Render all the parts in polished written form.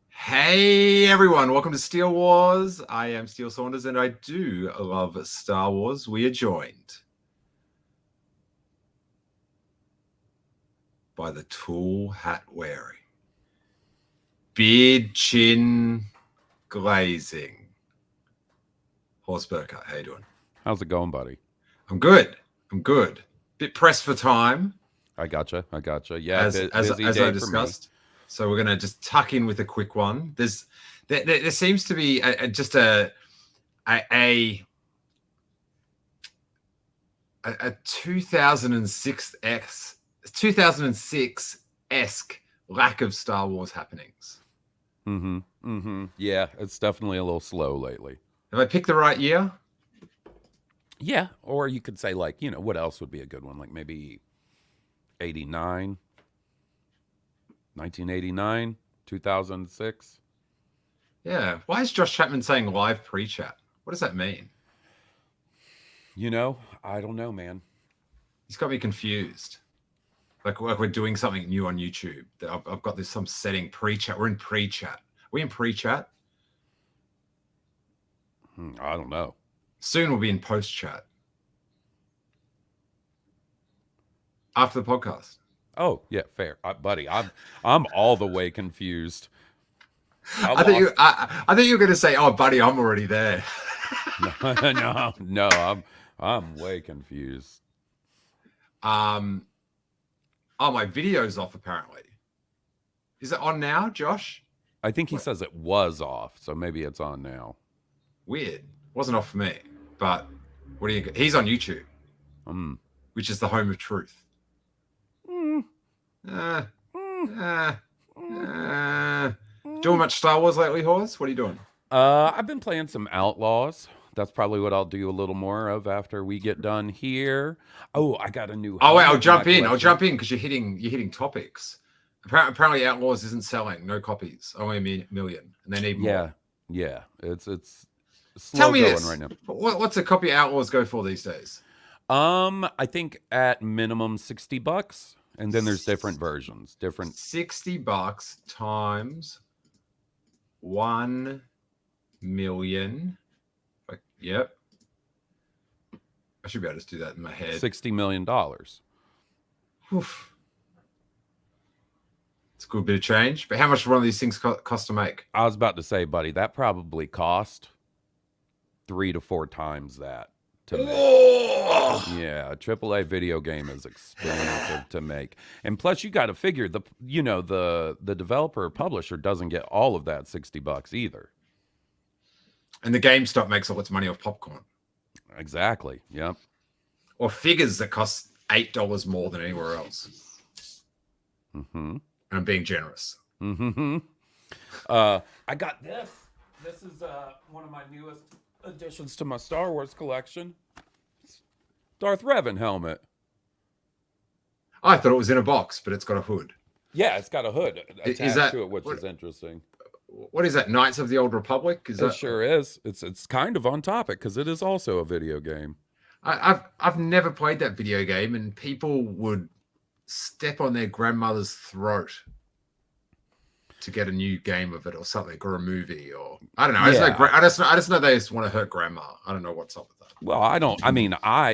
Hey everyone, welcome to Steele Wars. I am Steele Saunders and I do love Star Wars. We are joined by the tall hat wearing, beard chin glazing Hawes Burkhardt. How you doing? How's it going, buddy? I'm good. Bit pressed for time. I gotcha. Yeah, as I discussed. So we're going to just tuck in with a quick one. There seems to be just a 2006-esque lack of Star Wars happenings. Yeah, it's definitely a little slow lately. Have I picked the right year? Yeah, or you could say like, what else would be a good one? Like maybe 89, 1989, 2006. Yeah. Why is Josh Chapman saying live pre-chat? What does that mean? I don't know, man. He's got me confused. Like we're doing something new on YouTube. I've got some setting pre-chat. We're in pre-chat. Are we in pre-chat? I don't know. Soon we'll be in post-chat. After the podcast. Oh, yeah, fair. Buddy, I'm all the way confused. I think you were going to say, "Oh, buddy, I'm already there." No, I'm way confused. Oh, my video's off apparently. Is it on now, Josh? I think he says it was off, so maybe it's on now. Weird. Wasn't off for me, but what do you? He's on YouTube, which is the home of truth. Doing much Star Wars lately, Hawes? What are you doing? I've been playing some Outlaws. That's probably what I'll do a little more of after we get done here. Oh, I got a new. Oh wait, I'll jump in because you're hitting topics. Apparently, Outlaws isn't selling. No copies. Only a million, and they need more. Yeah. It's slow Tell me going this. Right now. What's a copy of Outlaws go for these days? I think at minimum $60, and then there's different versions. Different $60 times 1 million. Yep. I should be able to do that in my head. $60 million. Oof. It's a good bit of change. But how much do one of these things cost to make? I was about to say, buddy, that probably cost 3 to 4 times that to make. Oh! Yeah, a AAA video game is expensive to make. And plus you got to figure the developer or publisher doesn't get all of that $60 either. And the GameStop makes all its money off popcorn. Exactly. Yep. Or figures that cost $8 more than anywhere else. And I'm being generous. I got this. This is one of my newest additions to my Star Wars collection. Darth Revan helmet. I thought it was in a box, but it's got a hood. Yeah, it's got a hood attached to it, which is interesting. What is that? Knights of the Old Republic? Sure is. It's kind of on topic because it is also a video game. I've never played that video game, and people would step on their grandmother's throat to get a new game of it or something, or a movie, or I don't know. I just know they just want to hurt grandma. I don't know what's up with that. Well,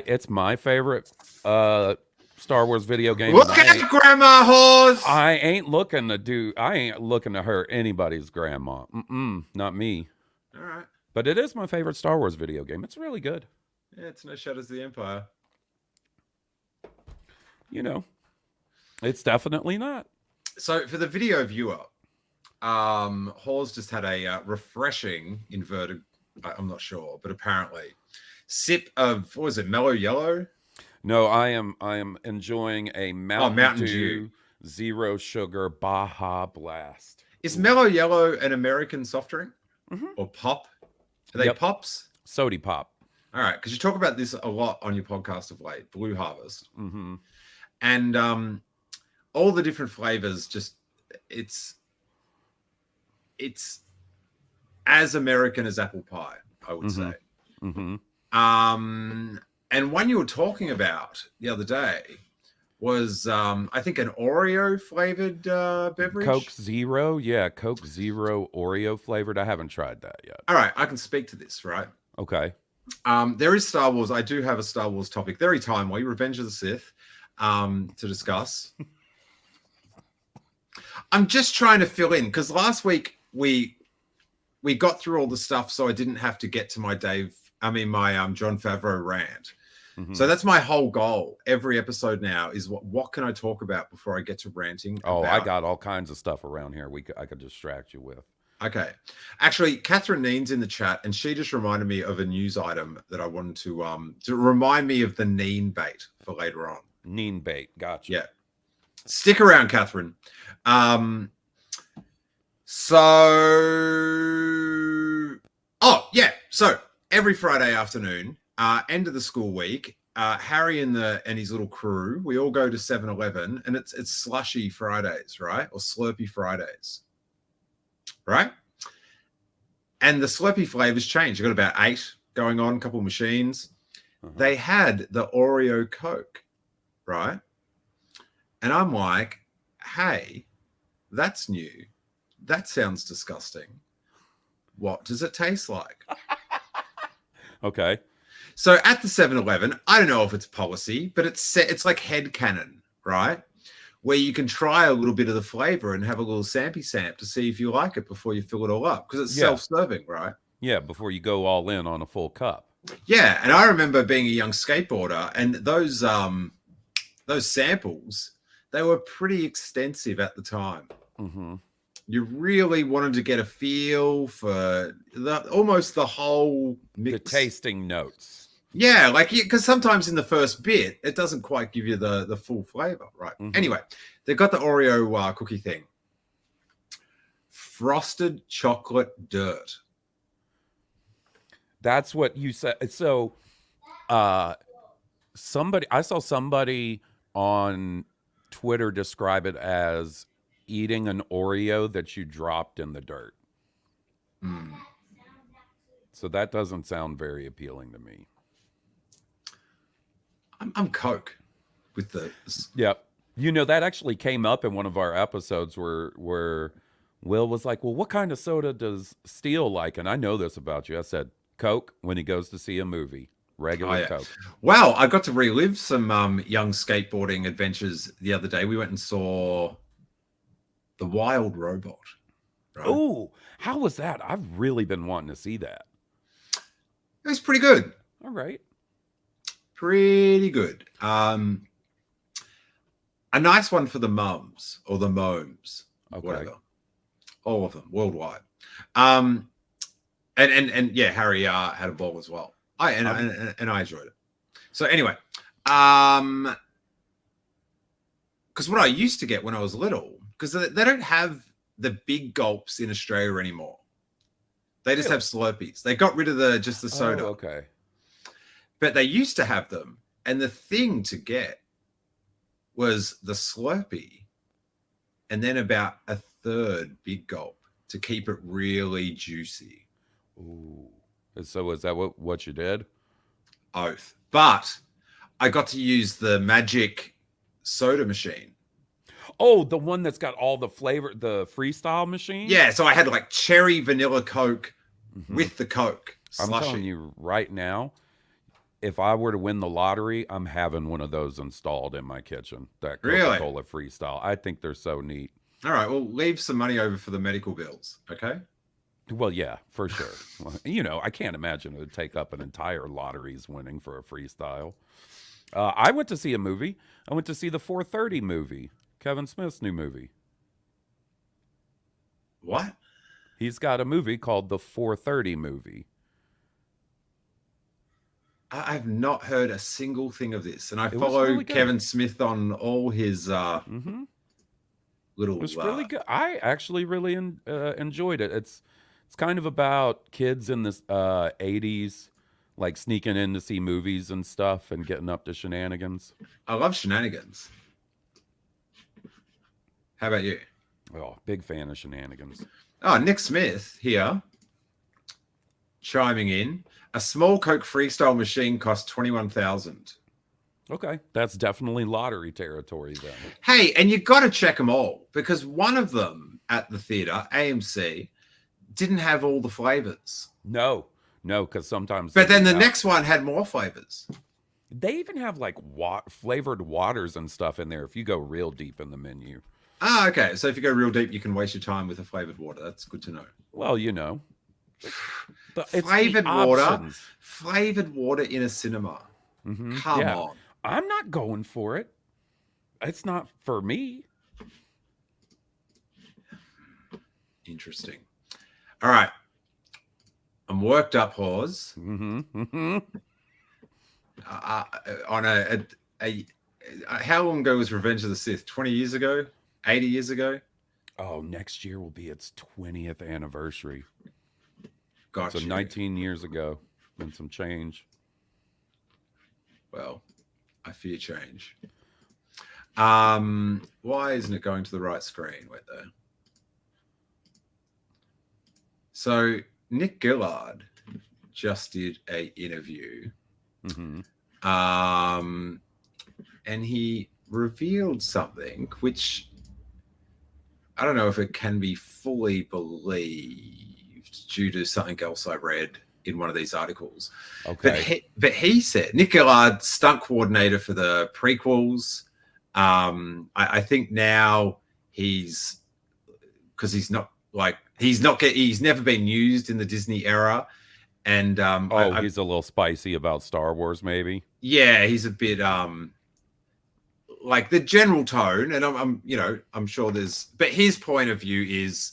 it's my favorite Star Wars video game. Look at Grandma Hawes. I ain't looking to hurt anybody's grandma. Not me. All right. But it is my favorite Star Wars video game. It's really good. Yeah, it's no Shadows of the Empire. It's definitely not. So for the video viewer, Hawes just had a refreshing inverted, I'm not sure, but apparently sip of, what was it, mellow yellow? No, I am enjoying a Mountain Dew Zero Sugar Baja Blast. Is mellow yellow an American soft drink or pop? Are they pops? Sody pop. All right, because you talk about this a lot on your podcast of late, Blue Harvest, and all the different flavors. Just it's as American as apple pie, I would say. And one you were talking about the other day was, I think, an Oreo flavored beverage. Coke Zero, yeah, Coke Zero Oreo flavored. I haven't tried that yet. All right, I can speak to this, right? Okay. There is Star Wars. I do have a Star Wars topic, very timely, Revenge of the Sith, to discuss. I'm just trying to fill in because last week we got through all the stuff, so I didn't have to get to my John Favreau rant. Mm-hmm. So that's my whole goal. Every episode now is what can I talk about before I get to ranting? Oh, I got all kinds of stuff around here. I could distract you with. Okay. Actually, Catherine Neen's in the chat, and she just reminded me of a news item that I wanted to remind me of the Neen bait for later on. Neen bait, gotcha. Yeah. Stick around, Catherine. So every Friday afternoon, end of the school week, Harry and his little crew, we all go to 7-Eleven, and it's slushy Fridays, right? Or Slurpee Fridays, right? And the Slurpee flavors change. You've got about 8 going on, a couple of machines. Uh-huh. They had the Oreo Coke, right? And I'm like, hey, that's new. That sounds disgusting. What does it taste like? Okay. So at the 7-Eleven, I don't know if it's policy, but it's like headcanon, right? Where you can try a little bit of the flavor and have a little samp to see if you like it before you fill it all up, because it's self-serving, right? Yeah, before you go all in on a full cup. Yeah, and I remember being a young skateboarder, and those samples, they were pretty extensive at the time. Mm-hmm. You really wanted to get a feel for almost the whole mix. The tasting notes. Yeah, because sometimes in the first bit, it doesn't quite give you the full flavor, right? Mm-hmm. Anyway, they've got the Oreo cookie thing. Frosted chocolate dirt. That's what you said. So, I saw somebody on Twitter describe it as eating an Oreo that you dropped in the dirt. Mm. So that doesn't sound very appealing to me. I'm Coke with the... Yep. You know, that actually came up in one of our episodes where Will was like, well, what kind of soda does Steele like? And I know this about you. I said, Coke when he goes to see a movie. Regular Coke. Wow, I got to relive some young skateboarding adventures the other day. We went and saw The Wild Robot. Right? Oh, how was that? I've really been wanting to see that. It was pretty good. All right. Pretty good. A nice one for the mums or the momes, whatever. All of them worldwide. And yeah, Harry had a ball as well. I enjoyed it. So anyway, because what I used to get when I was little, because they don't have the big gulps in Australia anymore. They just have Slurpees. They got rid of the soda. Oh, okay. But they used to have them, and the thing to get was the Slurpee, and then about a third big gulp to keep it really juicy. Ooh. So is that what you did? Oath. But I got to use the magic soda machine. Oh, the one that's got all the flavor, the freestyle machine? Yeah, so I had like cherry vanilla Coke with the Coke slushy. I'm telling you right now, if I were to win the lottery, I'm having one of those installed in my kitchen. That Coca-Cola freestyle. I think they're so neat. All right, well, leave some money over for the medical bills, okay? Well, yeah, for sure. Well, you know, I can't imagine it would take up an entire lottery's winning for a freestyle. I went to see a movie. I went to see the 4:30 movie, Kevin Smith's new movie. What? He's got a movie called the 4:30 movie. I've not heard a single thing of this, and I follow really Kevin Smith on all his little. It was really good. I actually really enjoyed it. It's kind of about kids in the 80s, like sneaking in to see movies and stuff and getting up to shenanigans. I love shenanigans. How about you? Oh, big fan of shenanigans. Oh, Nick Smith here. chiming in. A small Coke freestyle machine costs 21,000. Okay, that's definitely lottery territory then. Hey, and you got to check them all, because one of them at the theater, AMC, didn't have all the flavors. No, because sometimes. But then the next one had more flavors. They even have like flavored waters and stuff in there if you go real deep in the menu. Ah, okay. So if you go real deep, you can waste your time with a flavored water. That's good to know. Well, you know, flavored water in a cinema. Mm-hmm. Come on. I'm not going for it. It's not for me. Interesting. All right. I'm worked up, Hawes. Mm-hmm. Mm-hmm. On how long ago was Revenge of the Sith? 20 years ago? 80 years ago? Oh, next year will be its 20th anniversary. Gotcha. So 19 years ago and some change. Well, I fear change. Why isn't it going to the right screen? Wait there. So Nick Gillard just did an interview. Mm-hmm. And he revealed something which I don't know if it can be fully believed due to something else I read in one of these articles. Okay. But he said, Nick Gillard, stunt coordinator for the prequels. I think now he's never been used in the Disney era. And he's a little spicy about Star Wars, maybe. Yeah, he's a bit like the general tone, and I'm sure but his point of view is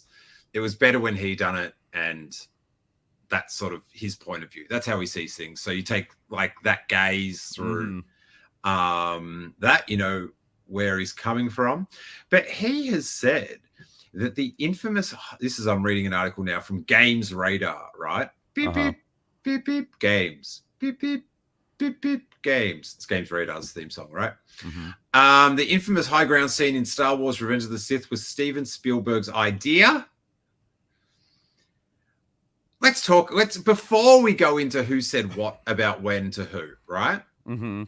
it was better when he done it, and that's sort of his point of view. That's how he sees things. So you take like that gaze through that, where he's coming from. But he has said that the infamous, I'm reading an article now from Games Radar, right? Beep, beep, beep, beep, games. Beep, beep, beep, beep, games. It's Games Radar's theme song, right? Mm-hmm. The infamous high ground scene in Star Wars Revenge of the Sith was Steven Spielberg's idea. Before we go into who said what about when to who, right? Mm-hmm.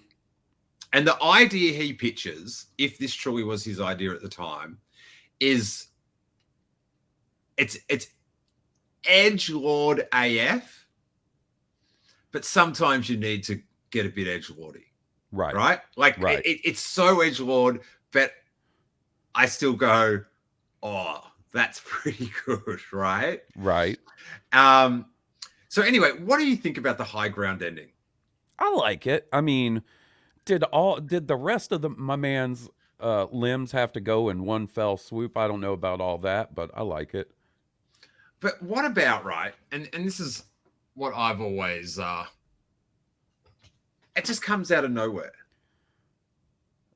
And the idea he pitches, if this truly was his idea at the time, is it's edgelord AF, but sometimes you need to get a bit edgelordy. Right? Like right. It's so edgelord, but I still go, oh, that's pretty good, right? Right. So anyway, what do you think about the high ground ending? I like it. I mean, did the rest of my man's limbs have to go in one fell swoop? I don't know about all that, but I like it. But what about, right? And this is what I've always it just comes out of nowhere.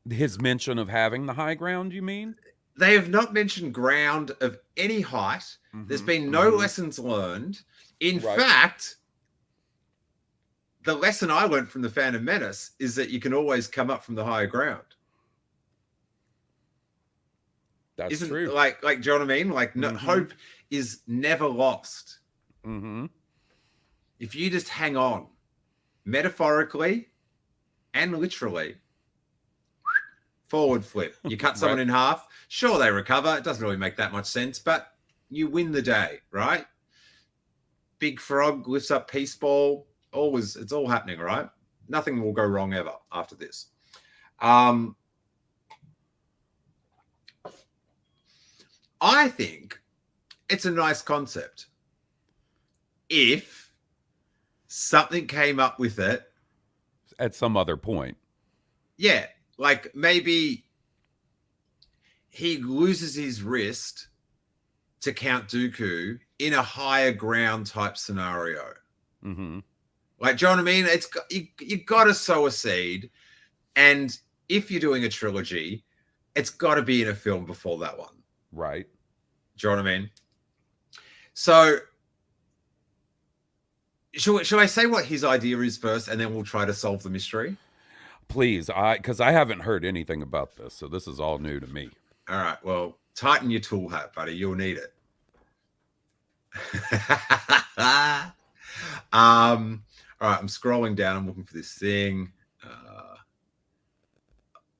His mention of having the high ground, you mean? They have not mentioned ground of any height. Mm-hmm. There's been no lessons learned. In fact, the lesson I learned from the Phantom Menace is that you can always come up from the higher ground. That's true. Like, do you know what I mean? Like, hope is never lost. Mm-hmm. If you just hang on, metaphorically and literally, forward flip. You cut someone in half. Sure, they recover. It doesn't really make that much sense, but you win the day, right? Big Frog lifts up Peace Ball. It's all happening, right? Nothing will go wrong ever after this. I think it's a nice concept. If something came up with it at some other point. Yeah, like maybe he loses his wrist to Count Dooku in a higher ground type scenario. Mm-hmm. Like, do you know what I mean? You got to sow a seed, and if you're doing a trilogy, it's got to be in a film before that one. Right. Do you know what I mean? So, shall I say what his idea is first, and then we'll try to solve the mystery? Please, because I haven't heard anything about this, so this is all new to me. All right, well, tighten your tool hat, buddy. You'll need it. All right, I'm scrolling down. I'm looking for this thing.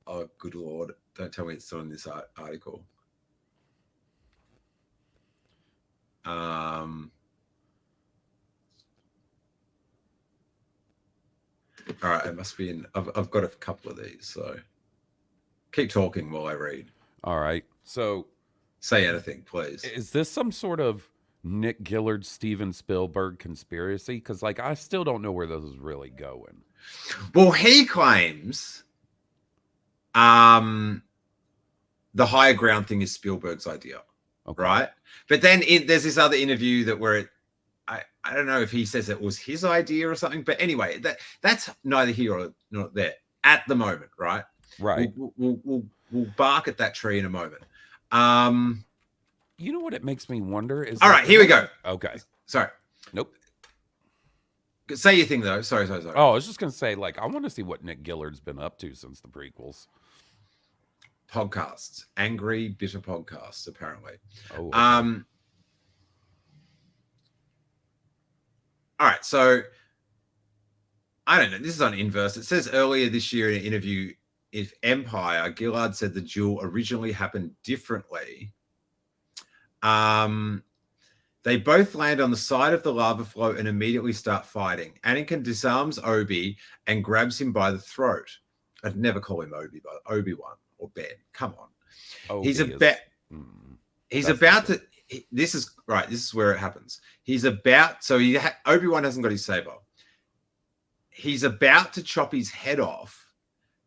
Oh, good Lord. Don't tell me it's still in this article. All right, it must be in. I've got a couple of these, so keep talking while I read. All right. So say anything, please. Is this some sort of Nick Gillard, Steven Spielberg conspiracy? Because, like, I still don't know where this is really going. Well, he claims the higher ground thing is Spielberg's idea, okay, right? But then there's this other interview that where I don't know if he says it was his idea or something. But anyway, that's neither here or not there at the moment, right? Right. We'll bark at that tree in a moment. You know what it makes me wonder is. All right, here we go. Okay. Sorry. Nope. Say your thing though. Sorry. Oh, I was just gonna say, like, I want to see what Nick Gillard's been up to since the prequels. Podcasts, angry, bitter podcasts, apparently. Oh. Okay. All right, so I don't know. This is on Inverse. It says earlier this year in an interview, if Empire, Gillard said the duel originally happened differently. They both land on the side of the lava flow and immediately start fighting. Anakin disarms Obi and grabs him by the throat. I'd never call him Obi, but Obi-Wan or Ben. Come on. Obi he's about to. This is right. This is where it happens. He's about. So Obi-Wan hasn't got his saber. He's about to chop his head off,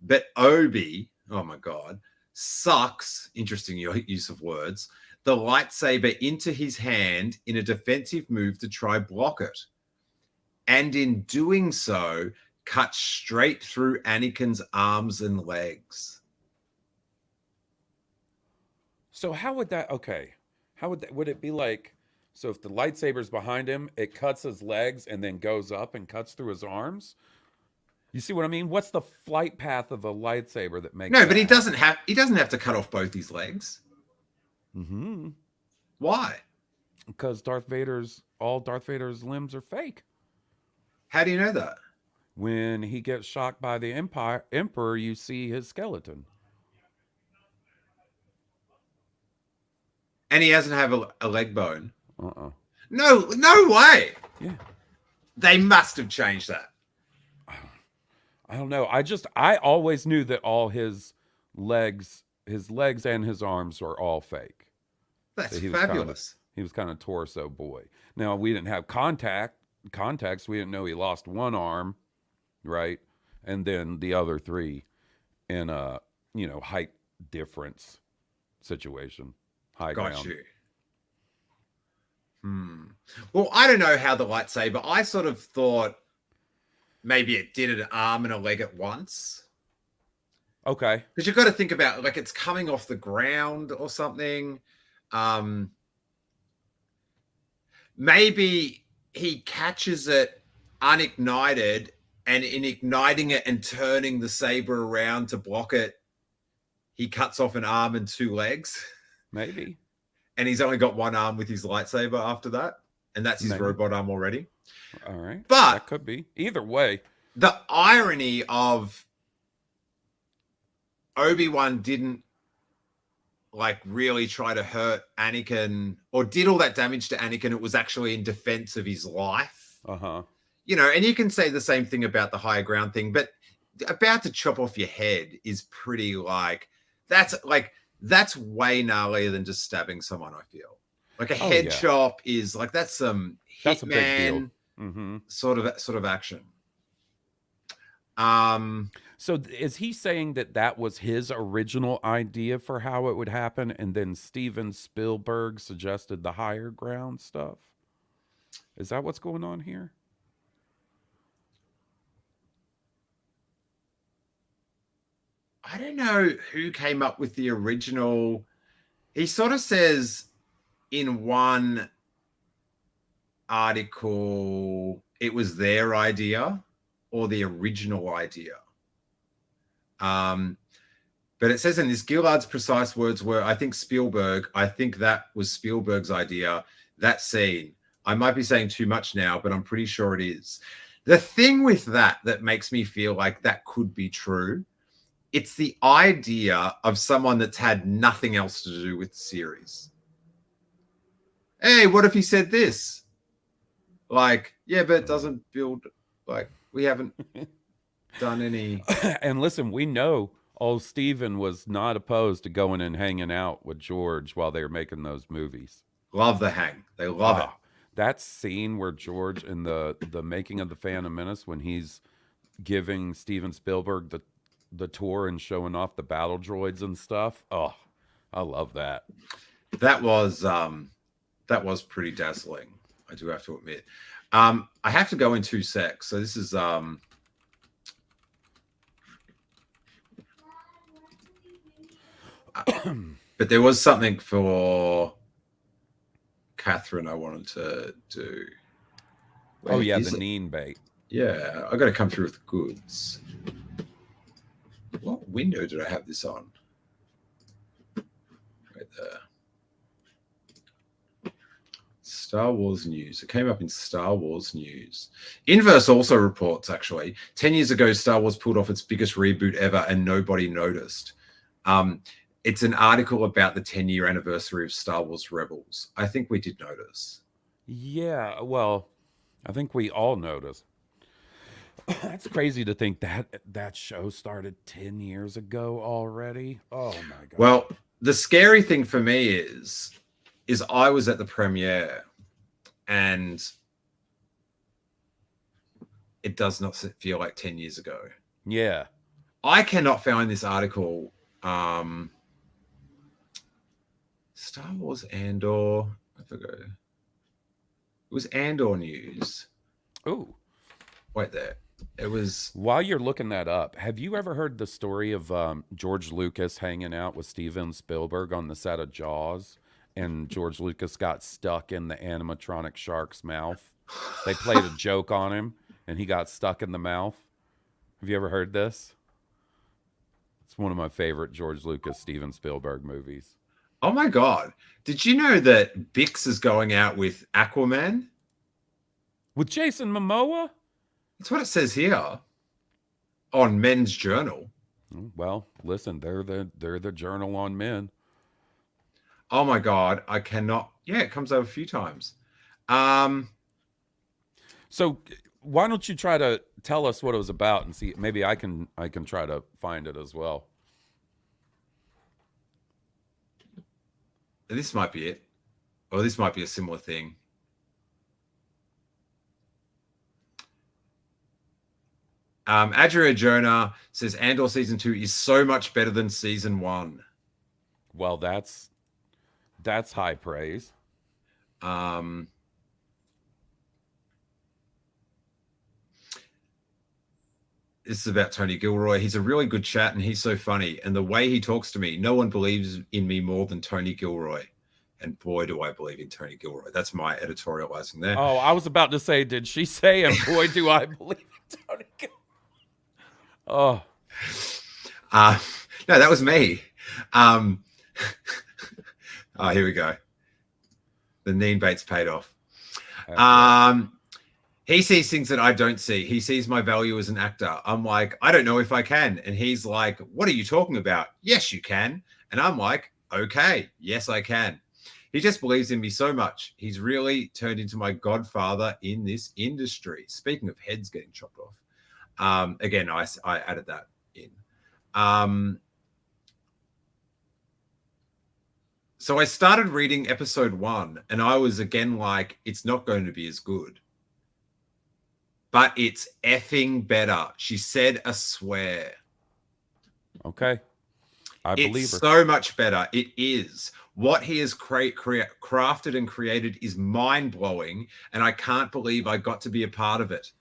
but Obi, oh my God, sucks. Interesting use of words. The lightsaber into his hand in a defensive move to try block it. And in doing so, cuts straight through Anakin's arms and legs. So how would that, okay. How would it be like, so if the lightsaber's behind him, it cuts his legs and then goes up and cuts through his arms? You see what I mean? What's the flight path of a lightsaber that makes No, but he doesn't have to cut off both his legs. Mm-hmm. Why? Because all Darth Vader's limbs are fake. How do you know that? When he gets shocked by the Emperor, you see his skeleton. And he doesn't have a leg bone. No way. Yeah. They must have changed that. I don't know. I always knew that all his legs and his arms were all fake. That's fabulous. He was kind of torso boy. Now, we didn't have context. We didn't know he lost one arm, right? And then the other three in a, height difference situation. High ground. Got you. Well, I don't know how the lightsaber, I sort of thought maybe it did an arm and a leg at once. Okay. Because you've got to think about, like, it's coming off the ground or something. Maybe he catches it unignited, and in igniting it and turning the saber around to block it, he cuts off an arm and two legs. Maybe. And he's only got one arm with his lightsaber after that. And that's his robot arm already. All right. But that could be. Either way. The irony of Obi-Wan didn't really try to hurt Anakin or did all that damage to Anakin. It was actually in defense of his life. Uh-huh. And you can say the same thing about the higher ground thing, but about to chop off your head is pretty that's way gnarlier than just stabbing someone, I feel. Like a head chop is that's some That's a big deal. Mm-hmm. sort of action. So is he saying that was his original idea for how it would happen, and then Steven Spielberg suggested the higher ground stuff? Is that what's going on here? I don't know who came up with the original. He sort of says in one article it was their idea or the original idea. But it says in this, Gillard's precise words were, I think that was Spielberg's idea, that scene. I might be saying too much now, but I'm pretty sure it is. The thing with that makes me feel like that could be true, it's the idea of someone that's had nothing else to do with the series. Hey, what if he said this? Like, yeah, but it doesn't build, like, we haven't done any. And listen, we know old Steven was not opposed to going and hanging out with George while they were making those movies. Love the hang. They love it. That scene where George in the making of the Phantom Menace, when he's giving Steven Spielberg the tour and showing off the battle droids and stuff. Oh, I love that. That was pretty dazzling, I do have to admit. I have to go in 2 secs. So this is but there was something for Catherine I wanted to do. Oh yeah, the Neen bait. Yeah, I got to come through with the goods. What window did I have this on? Right there. Star Wars news. It came up in Star Wars news. Inverse also reports, actually, 10 years ago, Star Wars pulled off its biggest reboot ever and nobody noticed. It's an article about the 10-year anniversary of Star Wars Rebels. I think we did notice. Yeah, well, I think we all noticed. That's crazy to think that show started 10 years ago already. Oh my God. Well, the scary thing for me is I was at the premiere and it does not feel like 10 years ago. Yeah. I cannot find this article. Star Wars Andor. I forgot. It was Andor news. Oh. Wait there. It was. While you're looking that up, have you ever heard the story of George Lucas hanging out with Steven Spielberg on the set of Jaws? And George Lucas got stuck in the animatronic shark's mouth. They played a joke on him, and he got stuck in the mouth. Have you ever heard this? It's one of my favorite George Lucas, Steven Spielberg movies. Oh my God. Did you know that Bix is going out with Aquaman? With Jason Momoa? That's what it says here on Men's Journal. Well, listen, they're the journal on men. Oh my God, I cannot. Yeah, it comes up a few times. So why don't you try to tell us what it was about and see, maybe I can try to find it as well. This might be it. Or this might be a similar thing. Adria Jonah says Andor season 2 is so much better than season 1. Well, that's high praise. This is about Tony Gilroy. He's a really good chat and he's so funny. And the way he talks to me, no one believes in me more than Tony Gilroy. And boy, do I believe in Tony Gilroy. That's my editorializing there. Oh, I was about to say, did she say, and boy, do I believe in Tony Gilroy. Oh. No, that was me. Oh, here we go. The Neen bait's paid off. He sees things that I don't see. He sees my value as an actor. I'm like, I don't know if I can. And he's like, what are you talking about? Yes, you can. And I'm like, okay, yes, I can. He just believes in me so much. He's really turned into my godfather in this industry. Speaking of heads getting chopped off. Again, I added that in. So I started reading episode 1 and I was again like, it's not going to be as good. But it's effing better. She said a swear. Okay. I believe her. It's so much better. It is. What he has crafted and created is mind-blowing, and I can't believe I got to be a part of it.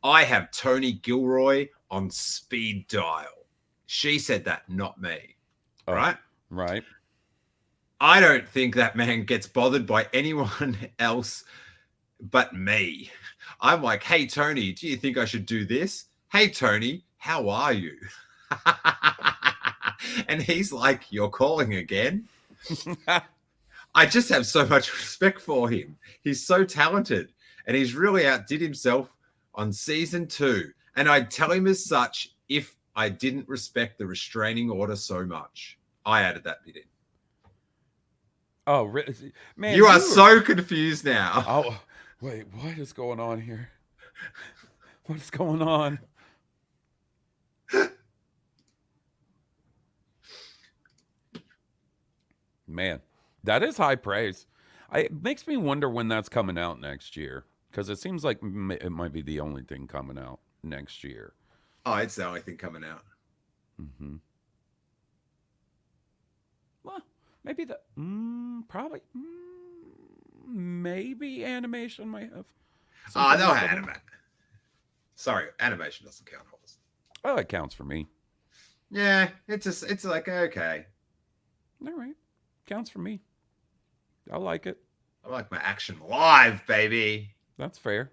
I have Tony Gilroy on speed dial. She said that, not me. Oh, right? Right. I don't think that man gets bothered by anyone else but me. I'm like, hey, Tony, do you think I should do this? Hey, Tony, how are you? And he's like, you're calling again? I just have so much respect for him. He's so talented, and he's really outdid himself on season 2. And I'd tell him as such if I didn't respect the restraining order so much. I added that bit in. Oh, man, you are so confused now. Oh, wait, what is going on here? What is going on? Man, that is high praise. It makes me wonder when that's coming out next year, because it seems like it might be the only thing coming out next year. Oh, it's the only thing coming out. Mm-hmm. Well, maybe probably maybe animation might have. Oh, they'll have animation. Sorry, animation doesn't count, Hawes. Oh, it counts for me. Yeah, it's like okay. All right, counts for me. I like it. I like my action live, baby. That's fair.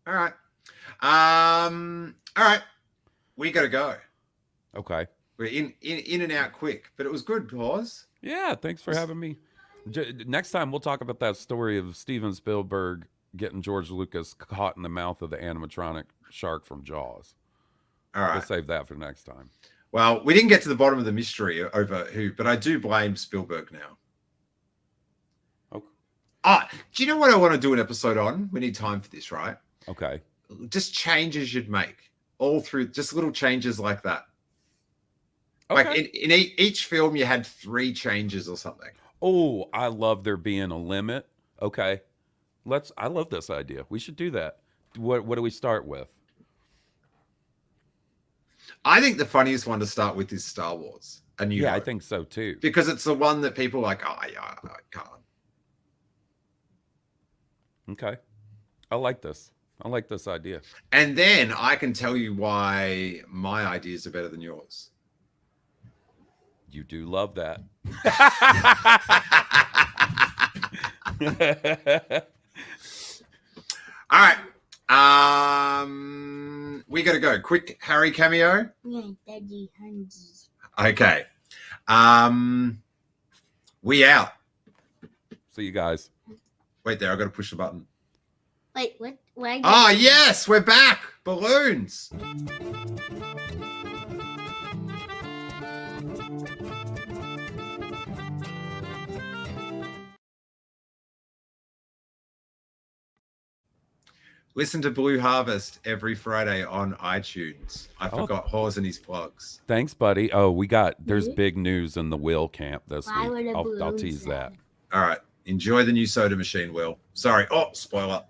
All right. All right. We gotta go. Okay. We're in and out quick, but it was good, Hawes. Yeah, thanks for having me. Next time we'll talk about that story of Steven Spielberg getting George Lucas caught in the mouth of the animatronic shark from Jaws. All right. We'll save that for next time. Well, we didn't get to the bottom of the mystery over who, but I do blame Spielberg now. Okay. Do you know what I want to do an episode on? We need time for this, right? Okay. Just changes you'd make all through, just little changes like that. Okay. Like in each film, you had 3 changes or something. Oh, I love there being a limit. Okay. I love this idea. We should do that. What do we start with? I think the funniest one to start with is Star Wars. Yeah, I think so too. Because it's the one that people are like, oh, yeah, I can't. Okay. I like this. I like this idea. And then I can tell you why my ideas are better than yours. You do love that. All right. We got to go. Quick Harry cameo. Yeah, Daddy hungry. Okay. We out. See you guys. Wait there. I got to push the button. Wait, what? Why? Oh, yes. We're back. Balloons. Listen to Blue Harvest every Friday on iTunes. I forgot Hawes and his plugs. Thanks, buddy. Oh, there's big news in the Will camp this week. I'll tease that. All right. Enjoy the new soda machine, Will. Sorry. Oh, spoiler.